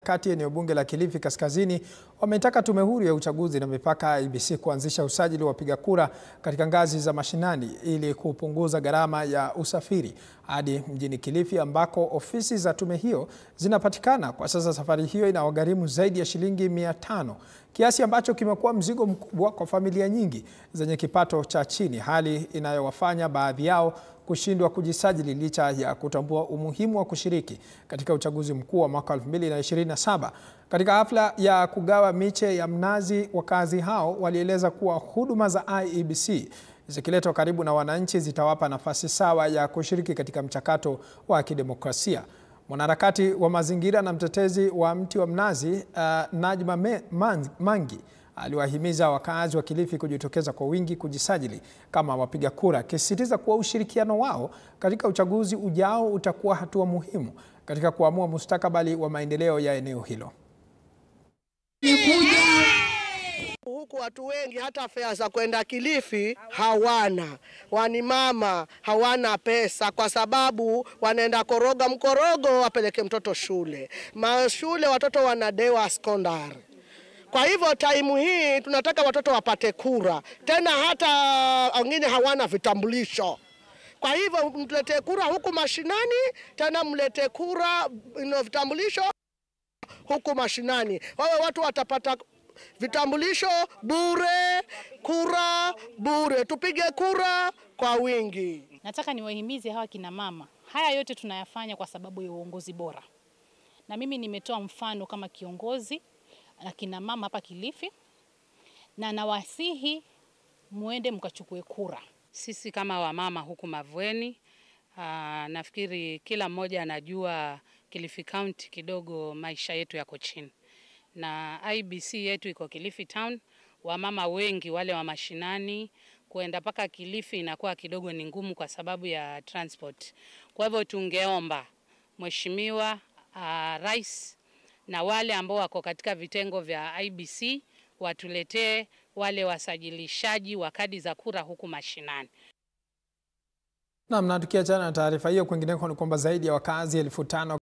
Kati eneo bunge la Kilifi Kaskazini wametaka Tume Huru ya Uchaguzi na Mipaka IEBC kuanzisha usajili wa wapiga kura katika ngazi za mashinani ili kupunguza gharama ya usafiri hadi mjini Kilifi ambako ofisi za tume hiyo zinapatikana. Kwa sasa safari hiyo inawagharimu zaidi ya shilingi 500, kiasi ambacho kimekuwa mzigo mkubwa kwa familia nyingi zenye kipato cha chini, hali inayowafanya baadhi yao kushindwa kujisajili licha ya kutambua umuhimu wa kushiriki katika uchaguzi mkuu wa mwaka 2027. Katika hafla ya kugawa miche ya mnazi, wakazi hao walieleza kuwa huduma za IEBC zikiletwa karibu na wananchi zitawapa nafasi sawa ya kushiriki katika mchakato wa kidemokrasia. Mwanaharakati wa mazingira na mtetezi wa mti wa mnazi Najma Mangi aliwahimiza wakazi wa Kilifi kujitokeza kwa wingi kujisajili kama wapiga kura, akisisitiza kuwa ushirikiano wao katika uchaguzi ujao utakuwa hatua muhimu katika kuamua mustakabali wa maendeleo ya eneo hilo. Huku watu wengi hata fea za kwenda Kilifi hawana, wanimama hawana pesa kwa sababu wanaenda koroga mkorogo wapeleke mtoto shule. Mashule watoto wanadewa sekondari. Kwa hivyo taimu hii tunataka watoto wapate kura. Tena hata wengine hawana vitambulisho. Kwa hivyo mlete kura huku mashinani, tena mlete kura vitambulisho huku mashinani. Wawe watu watapata vitambulisho bure, kura bure. Tupige kura kwa wingi. Nataka niwahimize hawa kina mama. Haya yote tunayafanya kwa sababu ya uongozi bora. Na mimi nimetoa mfano kama kiongozi na kina mama hapa Kilifi, na nawasihi muende mkachukue kura. Sisi kama wamama huku Mavueni, nafikiri kila mmoja anajua Kilifi County kidogo maisha yetu yako chini. Na IEBC yetu iko Kilifi Town, wamama wengi wale wa mashinani kuenda paka Kilifi inakuwa kidogo ni ngumu kwa sababu ya transport. Kwa hivyo tungeomba Mheshimiwa Rais na wale ambao wako katika vitengo vya IEBC watuletee wale wasajilishaji wa kadi za kura huku mashinani. Na tukiachana na taarifa hiyo, kwingineko ni kwamba zaidi ya wakazi 5,000